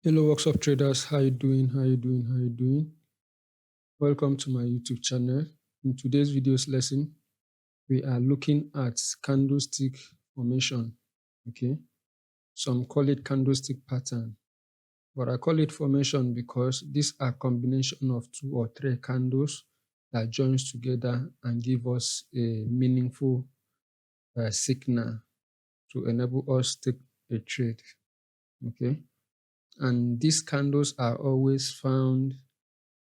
Hello, workshop traders. How you doing? How you doing? How you doing? Welcome to my YouTube channel. In today's video's lesson, we are looking at candlestick formation. Okay, some call it candlestick pattern, but I call it formation because these are combination of 2 or 3 candles that joins together and give us a meaningful signal to enable us to take a trade. Okay, and these candles are always found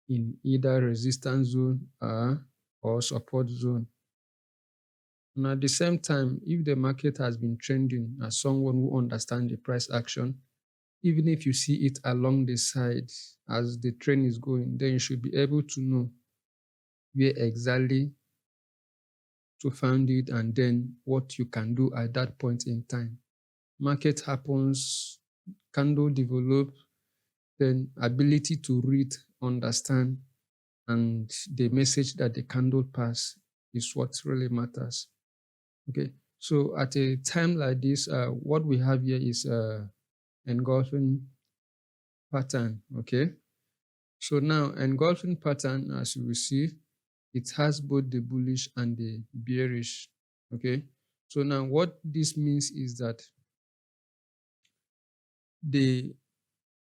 in either resistance zone or support zone. And at the same time, if the market has been trending as someone who understands the price action, even if you see it along the side as the trend is going, then you should be able to know where exactly to find it and then what you can do at that point in time. Market happens, candle develop, then ability to read, understand, and the message that the candle pass is what really matters. Okay, so at a time like this, what we have here is engulfing pattern. Okay, so now engulfing pattern, as you will see, it has both the bullish and the bearish. Okay, so now what this means is that the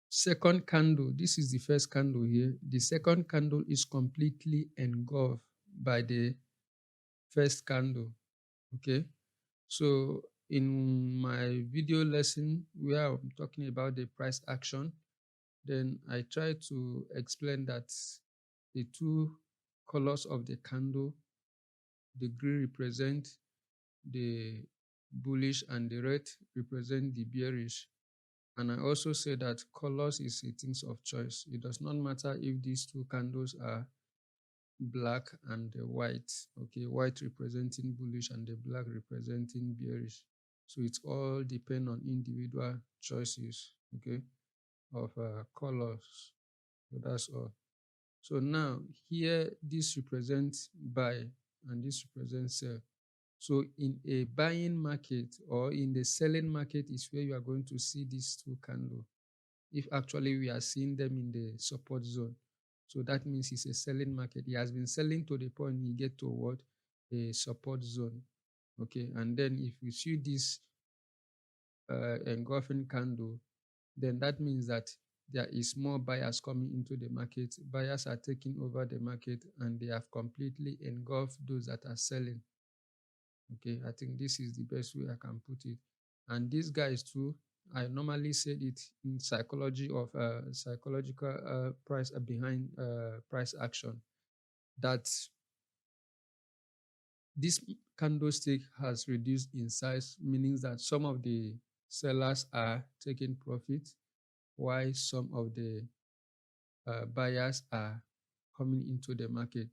second candle, this is the first candle here, the second candle is completely engulfed by the first candle. Okay, so in my video lesson where I'm talking about the price action, then I try to explain that the 2 colors of the candle, the green represent the bullish and the red represent the bearish. And I also say that colors is a thing of choice. It does not matter if these 2 candles are black and white. Okay, white representing bullish and the black representing bearish. So it all depends on individual choices, okay, of colors. So that's all. So now here this represents buy and this represents sell. So in a buying market or in the selling market is where you are going to see these 2 candles. If actually we are seeing them in the support zone. So that means it's a selling market. He has been selling to the point he get toward a support zone. Okay, and then if you see this engulfing candle, then that means that there is more buyers coming into the market. Buyers are taking over the market and they have completely engulfed those that are selling. Okay, I think this is the best way I can put it. And these guys too, I normally said it in psychology of psychological price behind price action, that this candlestick has reduced in size, meaning that some of the sellers are taking profit while some of the buyers are coming into the market.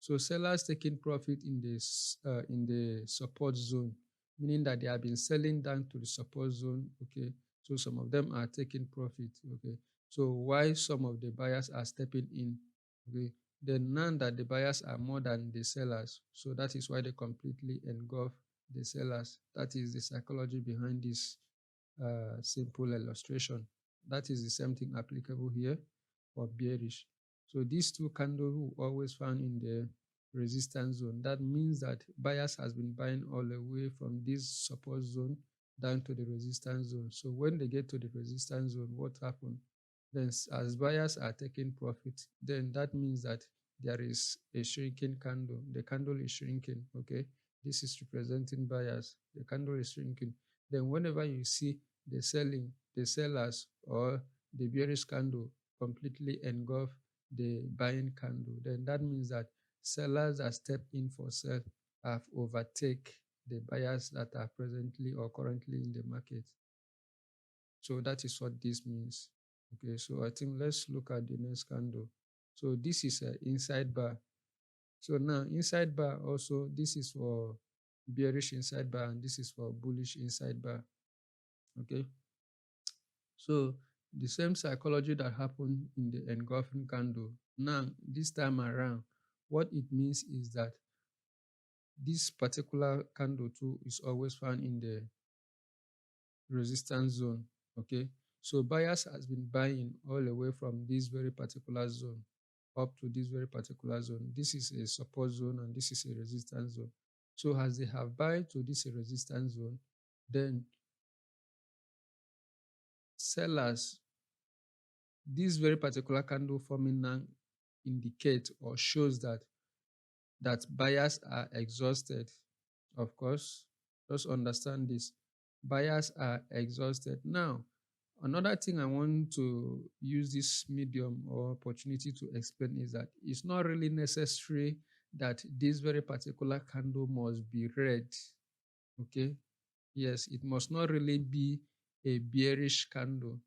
So sellers taking profit in the support zone, meaning that they have been selling down to the support zone. Okay, so some of them are taking profit. Okay, so why some of the buyers are stepping in. Okay, then now that the buyers are more than the sellers, so that is why they completely engulf the sellers. That is the psychology behind this simple illustration. That is the same thing applicable here for bearish. So these 2 candles will always found in the resistance zone. That means that buyers has been buying all the way from this support zone down to the resistance zone. So when they get to the resistance zone, what happened? Then as buyers are taking profit, then that means that there is a shrinking candle. The candle is shrinking, okay? This is representing buyers. The candle is shrinking. Then whenever you see the sellers or the bearish candle completely engulf the buying candle, then that means that sellers that step in for sell have overtake the buyers that are presently or currently in the market. So that is what this means. Okay, so I think let's look at the next candle. So this is an inside bar. So now inside bar also, this is for bearish inside bar and this is for bullish inside bar. Okay, so the same psychology that happened in the engulfing candle, now this time around, what it means is that this particular candle too is always found in the resistance zone. Okay, So buyers has been buying all the way from this very particular zone up to this very particular zone. This is a support zone and this is a resistance zone. So as they have buy to this resistance zone, then sellers, this very particular candle forming now indicate or shows that buyers are exhausted. Of course, just understand this. Buyers are exhausted. Now, another thing I want to use this medium or opportunity to explain is that it's not really necessary that this very particular candle must be red. Okay. Yes, it must not really be a bearish candle.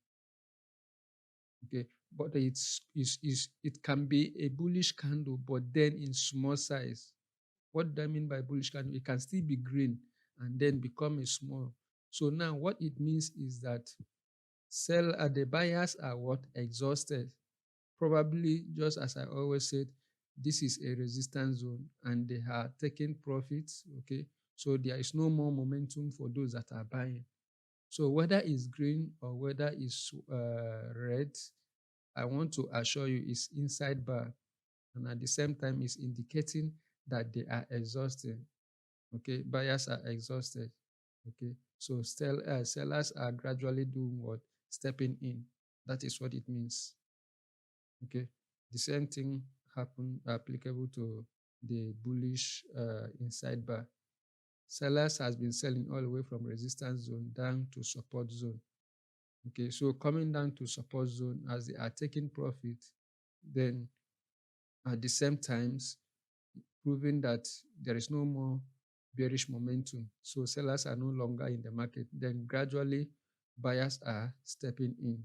Okay, but it can be a bullish candle, but then in small size. What do I mean by bullish candle? It can still be green and then become a small. So now what it means is that the buyers are what? Exhausted. Probably just as I always said, this is a resistance zone and they are taking profits. Okay, so there is no more momentum for those that are buying. So whether it's green or whether it's red, I want to assure you it's inside bar, and at the same time it's indicating that they are exhausted. Okay, buyers are exhausted. Okay, so sellers are gradually doing what? Stepping in. That is what it means. Okay, the same thing happen applicable to the bullish inside bar. Sellers has been selling all the way from resistance zone down to support zone. Okay, so coming down to support zone as they are taking profit, then at the same times proving that there is no more bearish momentum. So sellers are no longer in the market. Then gradually buyers are stepping in.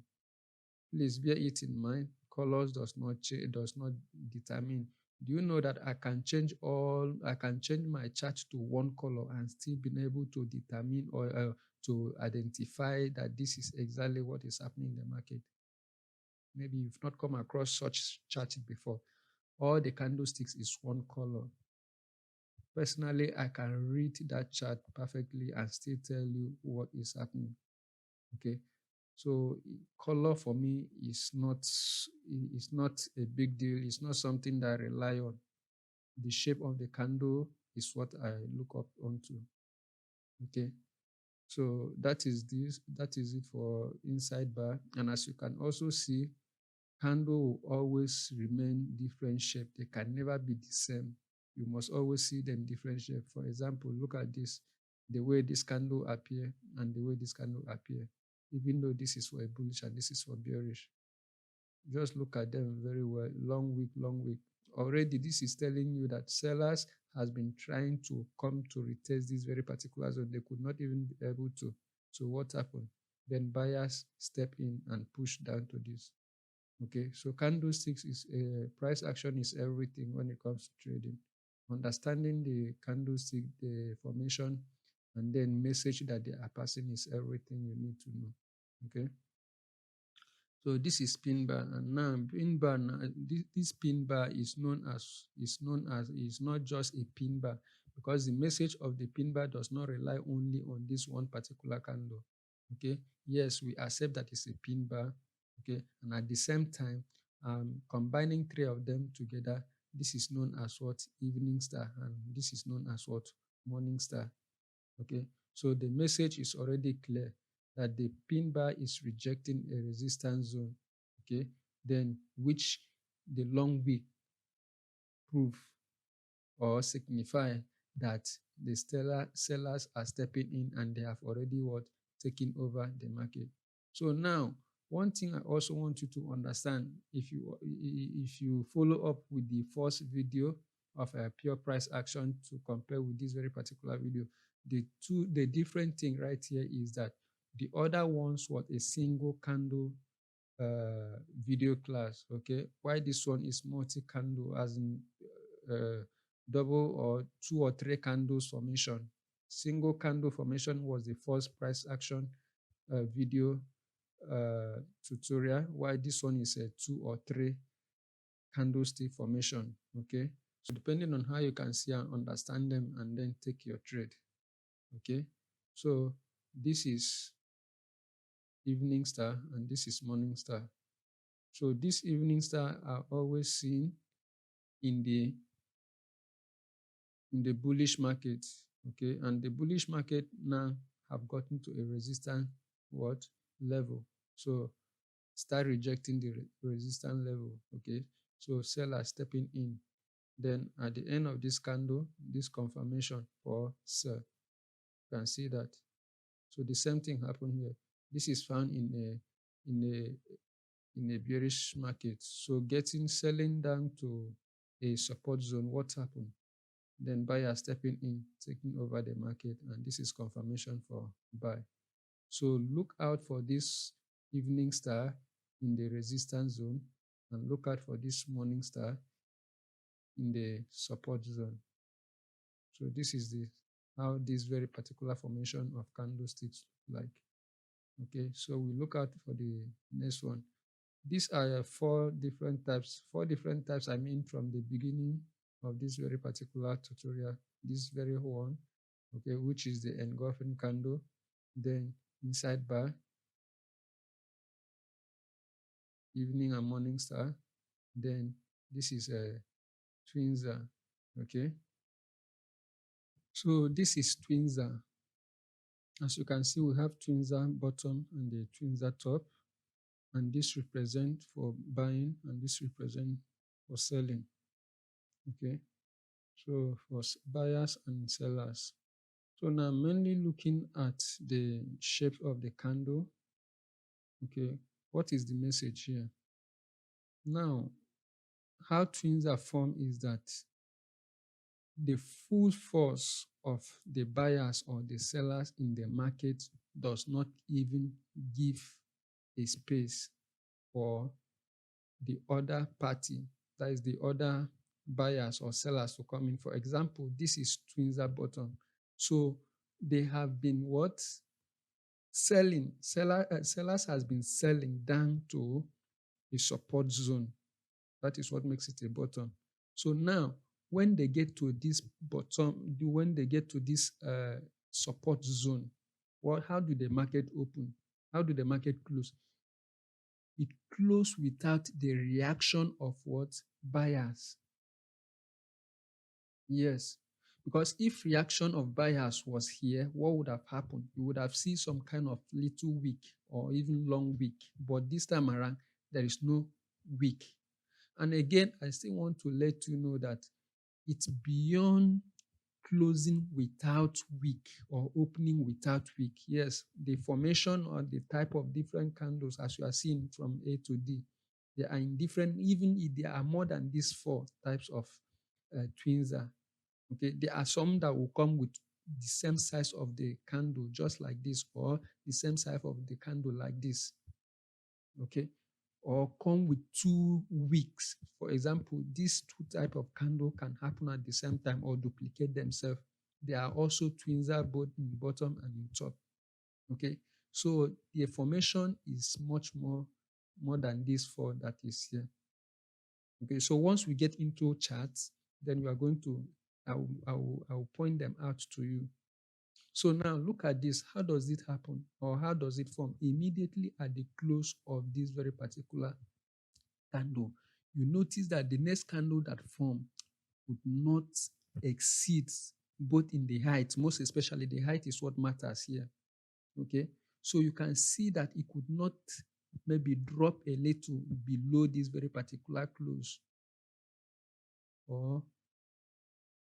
Please bear it in mind. Colors does not change, does not determine. Do you know that I can change my chart to one color and still be able to determine or to identify that this is exactly what is happening in the market? Maybe you've not come across such chart before. All the candlesticks is one color. Personally, I can read that chart perfectly and still tell you what is happening. Okay, so color for me is not a big deal. It's not something that I rely on. The shape of the candle is what I look up onto. Okay, so that is it for inside bar. And as you can also see, candle will always remain different shape. They can never be the same. You must always see them different shape. For example, look at this, the way this candle appear and the way this candle appear, even though this is for a bullish and this is for bearish. Just look at them very well. Long wick. Already this is telling you that sellers has been trying to come to retest this very particular zone. They could not even be able to. So what happened? Then buyers step in and push down to this. Okay, so candlesticks is price action is everything when it comes to trading. Understanding the candlestick, the formation, and then message that they are passing is everything you need to know. Okay, so this is pin bar, and now pin bar. This pin bar is not just a pin bar, because the message of the pin bar does not rely only on this one particular candle. Okay, yes, we accept that it's a pin bar. Okay, and at the same time, combining three of them together, this is known as what? Evening star, and this is known as what? Morning star. Okay, so the message is already clear that the pin bar is rejecting a resistance zone. Okay, then which the long wick prove or signify that the sellers are stepping in and they have already what? Taken over the market. So now, one thing I also want you to understand, if you follow up with the first video of a pure price action to compare with this very particular video, the different thing right here is that the other ones was a single candle video class. Okay, why this one is multi candle, as in double or two or three candles formation. Single candle formation was the first price action video tutorial, while this one is a two or three candlestick formation. Okay, so depending on how you can see and understand them, and then take your trade. Okay, so this is evening star, and this is morning star. So this evening star are always seen in the bullish market. Okay, and the bullish market now have gotten to a resistance what level. So start rejecting the resistance level. Okay, so seller stepping in. Then at the end of this candle, this confirmation for sell. You can see that. So the same thing happened here. This is found in a bearish market. So selling down to a support zone, what happened? Then buyer stepping in, taking over the market, and this is confirmation for buy. So look out for this evening star in the resistance zone, and look out for this morning star in the support zone. So this is how this very particular formation of candlesticks look like. Okay, so we look out for the next one. These are four different types. I mean, from the beginning of this very particular tutorial, this very one, okay, which is the engulfing candle, then inside bar, evening and morning star, then this is a twinser. Okay, so this is twinser. As you can see, we have twinser bottom and the twinser top, and this represent for buying and this represent for selling. Okay, so for buyers and sellers. So now mainly looking at the shape of the candle. Okay, what is the message here? Now, how twins are formed is that the full force of the buyers or the sellers in the market does not even give a space for the other party, that is the other buyers or sellers to come in. For example, this is twinser bottom. So they have been what? Selling. Sellers has been selling down to a support zone. That is what makes it a bottom. So now, when they get to this bottom, when they get to this support zone, how do the market open? How do the market close? It closed without the reaction of what? Buyers. Yes. Because if reaction of buyers was here, what would have happened? You would have seen some kind of little wick or even long wick. But this time around, there is no wick. And again, I still want to let you know that it's beyond closing without wick or opening without wick. Yes, the formation or the type of different candles, as you are seeing from A to D, they are in different, even if there are more than these four types of twinser. Okay, there are some that will come with the same size of the candle, just like this, or the same size of the candle like this. Okay, or come with 2 wicks. For example, these two type of candle can happen at the same time or duplicate themselves. They are also twinser both in bottom and in top. Okay, so the formation is much more than this 4 that is here. Okay, so once we get into charts, then we are going to, I will point them out to you. So now look at this. How does it happen, or how does it form? Immediately at the close of this very particular candle, you notice that the next candle that form would not exceed both in the height, most especially the height is what matters here. Okay, so you can see that it could not maybe drop a little below this very particular close, or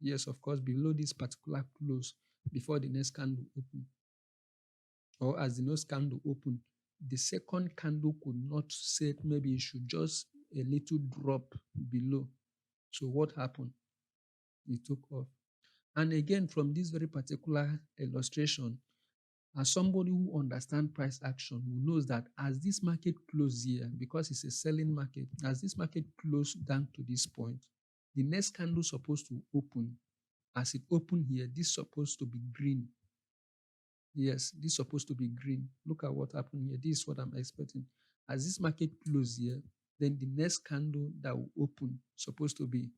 yes, of course, below this particular close before the next candle open, or as the next candle open, the second candle could not set, maybe it should just a little drop below. So what happened? It took off. And again, from this very particular illustration, as somebody who understands price action, who knows that as this market closes here, because it's a selling market, as this market closed down to this point, the next candle is supposed to open. As it opened here, this is supposed to be green. Yes, this is supposed to be green. Look at what happened here. This is what I'm expecting. As this market closes here, then the next candle that will open supposed to be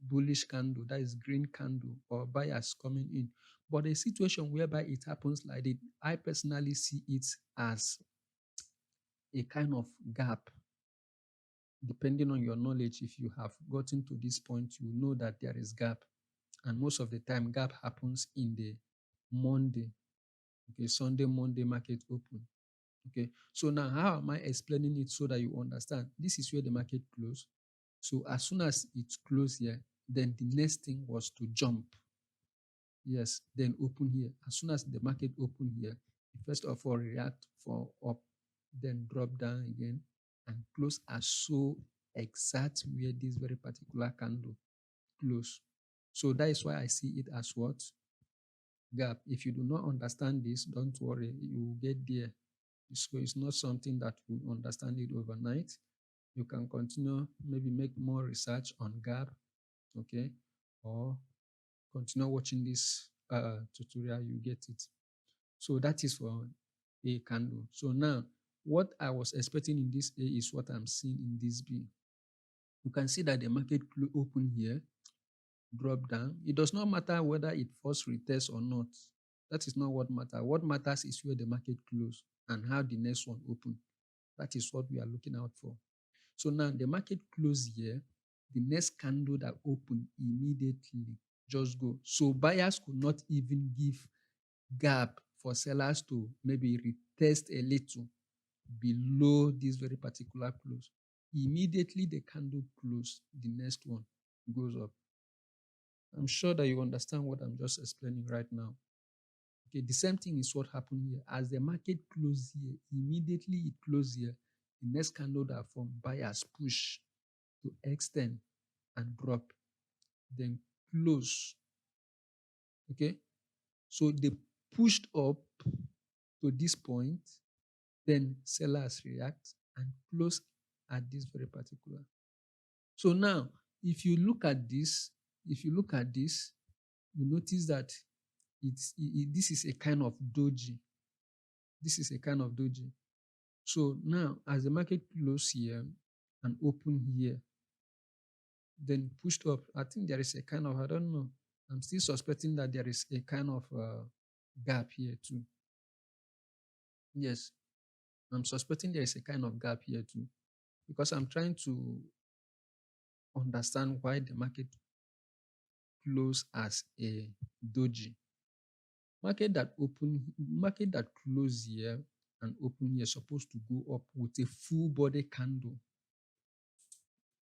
bullish candle, that is green candle, or buyers coming in. But a situation whereby it happens like this, I personally see it as a kind of gap. Depending on your knowledge, if you have gotten to this point, you know that there is gap. And most of the time, gap happens in the Monday, okay, Sunday, Monday market open. Okay, so now how am I explaining it so that you understand? This is where the market closed. So as soon as it closed here, then the next thing was to jump. Yes, then open here. As soon as the market open here, first of all react for up, then drop down again and close as so exact where this very particular candle close. So that is why I see it as what? Gap. If you do not understand this, don't worry, you will get there. So it's not something that you understand it overnight. You can continue, maybe make more research on gap, okay, or continue watching this tutorial, you get it. So that is for A candle. So now, what I was expecting in this A is what I'm seeing in this B. You can see that the market open here, drop down. It does not matter whether it first retests or not. That is not what matters. What matters is where the market close and how the next one open. That is what we are looking out for. So now the market close here, the next candle that open immediately just go. So buyers could not even give gap for sellers to maybe retest a little below this very particular close. Immediately the candle close, the next one goes up. I'm sure that you understand what I'm just explaining right now. Okay, the same thing is what happened here. As the market closed here, immediately it closed here, the next candle that formed, buyers push to extend and drop, then close. Okay, so they pushed up to this point, then sellers react and close at this very particular. So now, if you look at this, you notice that this is a kind of doji. This is a kind of doji. So now, as the market close here and open here, then pushed up, I think there is a kind of, I don't know, I'm still suspecting that there is a kind of gap here too. Yes, I'm suspecting there is a kind of gap here too, because I'm trying to understand why the market close as a doji. Market that close here and open here supposed to go up with a full body candle.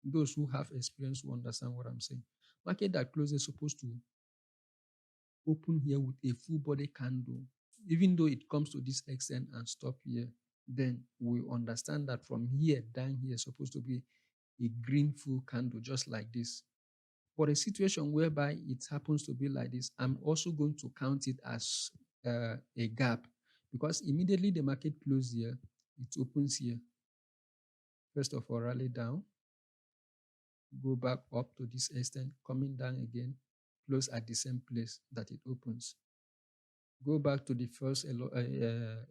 Those who have experience will understand what I'm saying. Market that closes supposed to open here with a full body candle. Even though it comes to this extent and stop here, then we understand that from here down here is supposed to be a green full candle, just like this. For a situation whereby it happens to be like this, I'm also going to count it as a gap, because immediately the market closes here, it opens here. First of all, rally down, go back up to this extent, coming down again, close at the same place that it opens. Go back to the first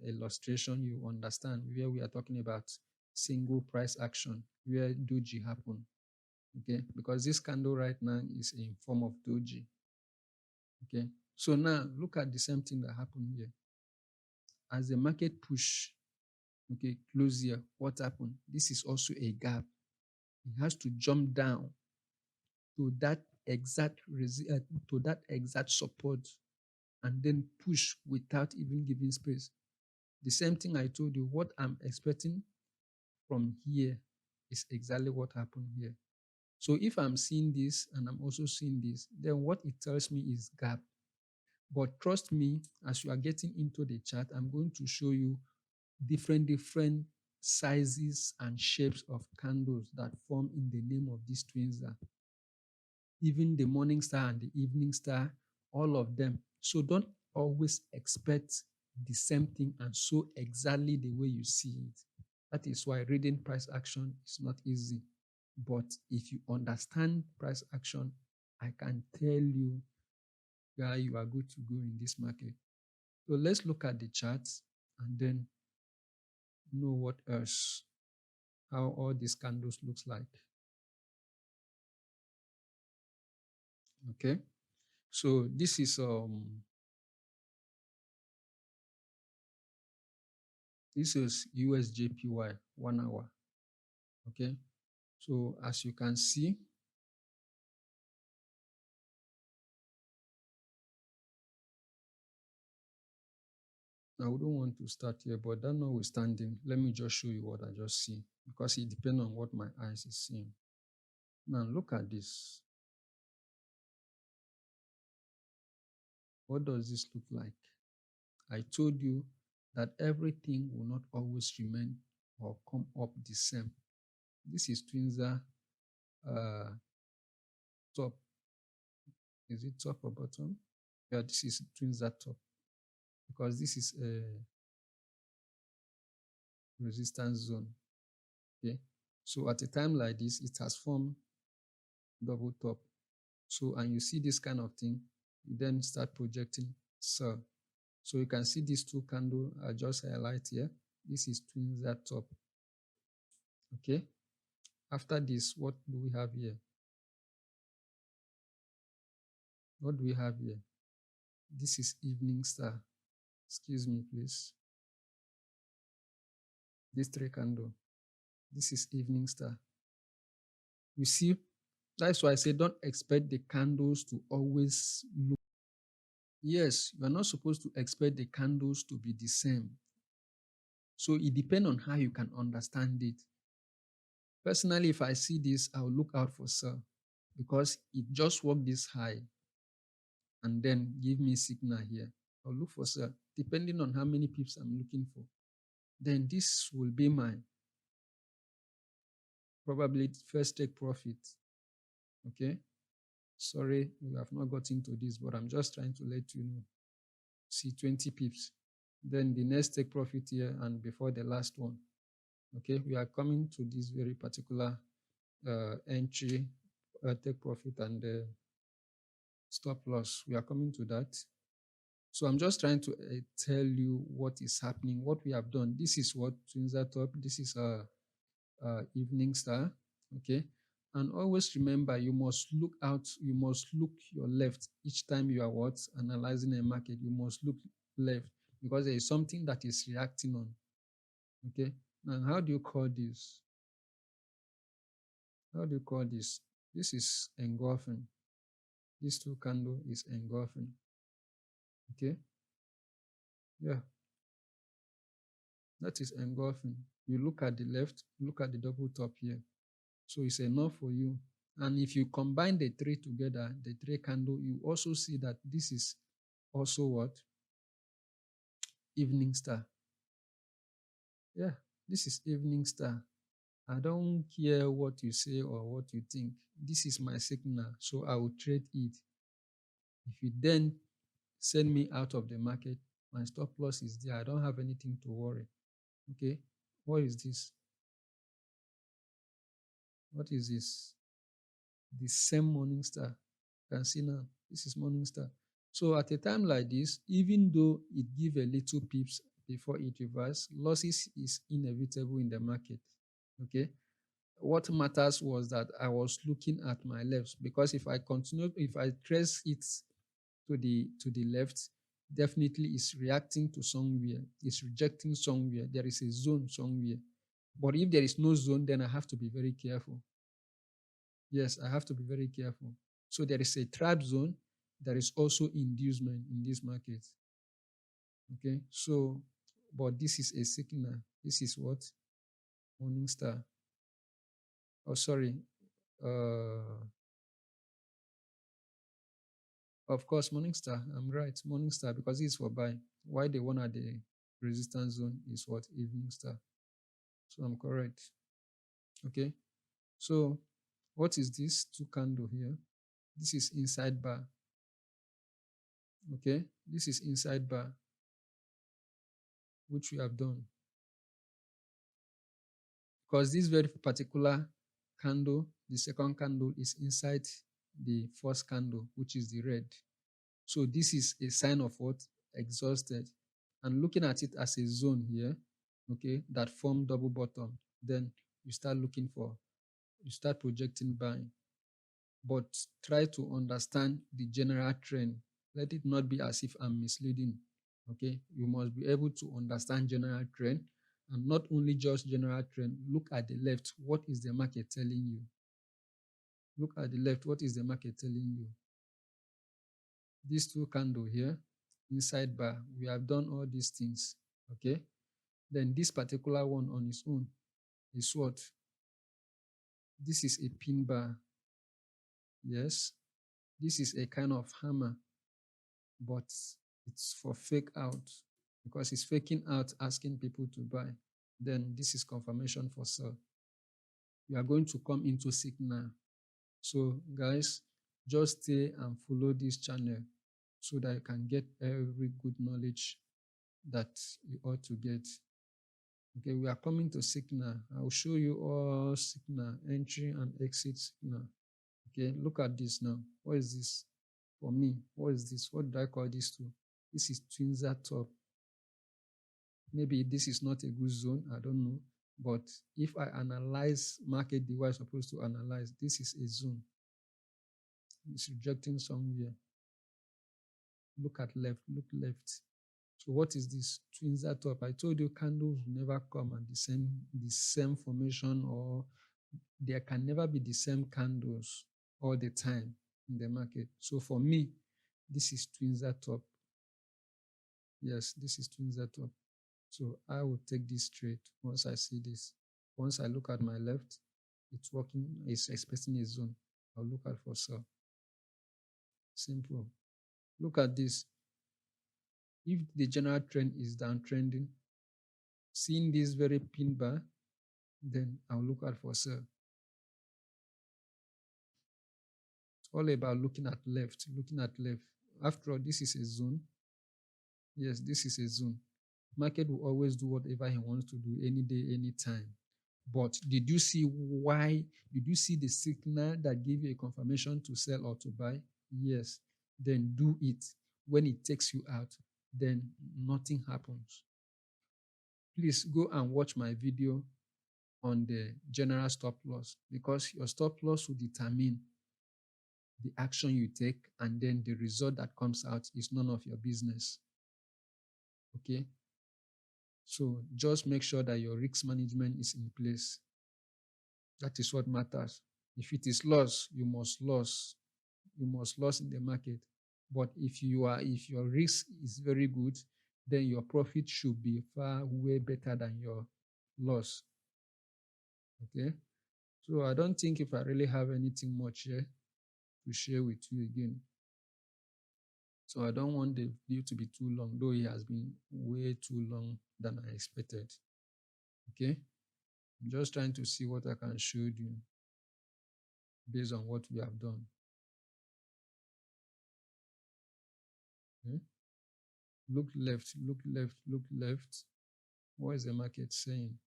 illustration, you understand, where we are talking about single price action, where doji happened. Okay, because this candle right now is in form of doji. Okay, so now look at the same thing that happened here. As the market push, okay, close here, what happened? This is also a gap. It has to jump down to that exact support and then push without even giving space. The same thing I told you, what I'm expecting from here is exactly what happened here. So if I'm seeing this and I'm also seeing this, then what it tells me is gap. But trust me, as you are getting into the chart, I'm going to show you different sizes and shapes of candles that form in the name of this twin star. Even the morning star and the evening star, all of them. So don't always expect the same thing and so exactly the way you see it. That is why reading price action is not easy. But if you understand price action, I can tell you, yeah, you are good to go in this market. So let's look at the charts and then know what else, how all these candles looks like. Okay, so this is This is USJPY 1 hour. Okay. So as you can see, I wouldn't want to start here, but that notwithstanding, let me just show you what I just see, because it depends on what my eyes is seeing. Now look at this. What does this look like? I told you that everything will not always remain or come up the same. This is Twinza top. Is it top or bottom? Yeah, this is Twinza top, because this is a resistance zone. Okay, so at a time like this, it has formed double top. So, and you see this kind of thing, you then start projecting sell. So you can see these two candles I just highlight here. This is Twinza top. Okay. After this, what do we have here? What do we have here? This is evening star. Excuse me, please. This three candle. This is evening star. You see, that's why I say don't expect the candles to always look. Yes, you are not supposed to expect the candles to be the same. So it depends on how you can understand it. Personally, if I see this, I'll look out for sell, because it just worked this high and then give me signal here. I'll look for sell, depending on how many pips I'm looking for. Then this will be my probably first take profit. Okay. Sorry, we have not got into this, but I'm just trying to let you know. See, 20 pips. Then the next take profit here and before the last one. Okay, we are coming to this very particular entry, take profit and stop loss. We are coming to that. So I'm just trying to tell you what is happening, what we have done. This is what Twinza top. This is a evening star. Okay. And always remember, you must look out, you must look your left each time you are what? Analyzing a market. You must look left, because there is something that is reacting on. Okay. And how do you call this? How do you call this? This is engulfing. This two candle is engulfing. Okay. Yeah. That is engulfing. You look at the left, look at the double top here. So it's enough for you. And if you combine the three together, the three candle, you also see that this is also what? Evening star. Yeah, this is evening star. I don't care what you say or what you think. This is my signal, so I will trade it. If you then send me out of the market, my stop loss is there. I don't have anything to worry. Okay, what is this? What is this? The same morning star. You can see now, this is morning star. So at a time like this, even though it give a little pips before it reverse, losses is inevitable in the market. Okay. What matters was that I was looking at my left, because if I continue, if I trace it to the left, definitely it's reacting to somewhere, it's rejecting somewhere. There is a zone somewhere. But if there is no zone, then I have to be very careful. Yes, I have to be very careful. So there is a trap zone. There is also inducement in this market. Okay, so, but this is a signal. This is what? Morning star. Oh, sorry. Of course, morning star. I'm right. Morning star, because it's for buy. Why the one at the resistance zone is what? Evening star. So I'm correct. Okay. So what is this two candle here? This is inside bar. Okay. This is inside bar, which we have done. Because this very particular candle, the second candle is inside the first candle, which is the red. So this is a sign of what? Exhausted. And looking at it as a zone here, okay, that form double bottom, then you start looking for, you start projecting buying. But try to understand the general trend. Let it not be as if I'm misleading. Okay, you must be able to understand general trend And not only just general trend, look at the left. What is the market telling you? Look at the left. What is the market telling you? These two candles here, inside bar, we have done all these things. Okay. Then this particular one on its own is what? This is a pin bar. Yes. This is a kind of hammer, but it's for fake out because it's faking out, asking people to buy. Then this is confirmation for sell. We are going to come into signal. So guys, just stay and follow this channel so that you can get every good knowledge that you ought to get. Okay, we are coming to signal. I will show you all signal, entry and exit signal. Okay, look at this now. What is this? For me, what is this? What do I call this to? This is twinser top. Maybe this is not a good zone, I don't know. But if I analyze market the way I'm supposed to analyze, this is a zone. It's rejecting somewhere. Look at left, look left. So what is this? Twinser top. I told you candles will never come at the same formation, or there can never be the same candles all the time in the market. So for me, this is twinser top. Yes, this is twinser top. So I will take this trade once I see this. Once I look at my left, it's working, it's expecting a zone. I'll look at for sell. Simple. Look at this. If the general trend is downtrending, seeing this very pin bar, then I'll look at for sell. It's all about looking at left, looking at left. After all, this is a zone. Yes, this is a zone. Market will always do whatever he wants to do any day, any time. But did you see why? Did you see the signal that gave you a confirmation to sell or to buy? Yes. Then do it. When it takes you out, then nothing happens. Please go and watch my video on the general stop loss, because your stop loss will determine the action you take, and then the result that comes out is none of your business. Okay? So just make sure that your risk management is in place. That is what matters. If it is loss, you must lose. You must lose in the market. But if your risk is very good, then your profit should be far way better than your loss. Okay? So I don't think if I really have anything much here to share with you again. So I don't want the video to be too long, though it has been way too long than I expected. Okay? I'm just trying to see what I can show you based on what we have done. Okay? Look left, look left, look left. What is the market saying?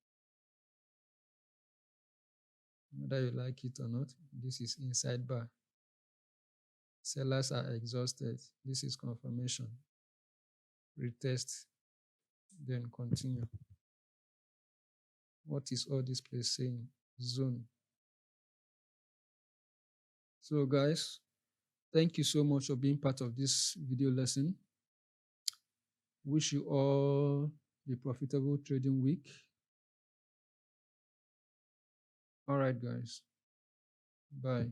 Whether you like it or not, this is inside bar. Sellers are exhausted. This is confirmation. Retest, then continue. What is all this place saying? Zone. So guys, thank you so much for being part of this video lesson. Wish you all a profitable trading week. All right, guys. Bye.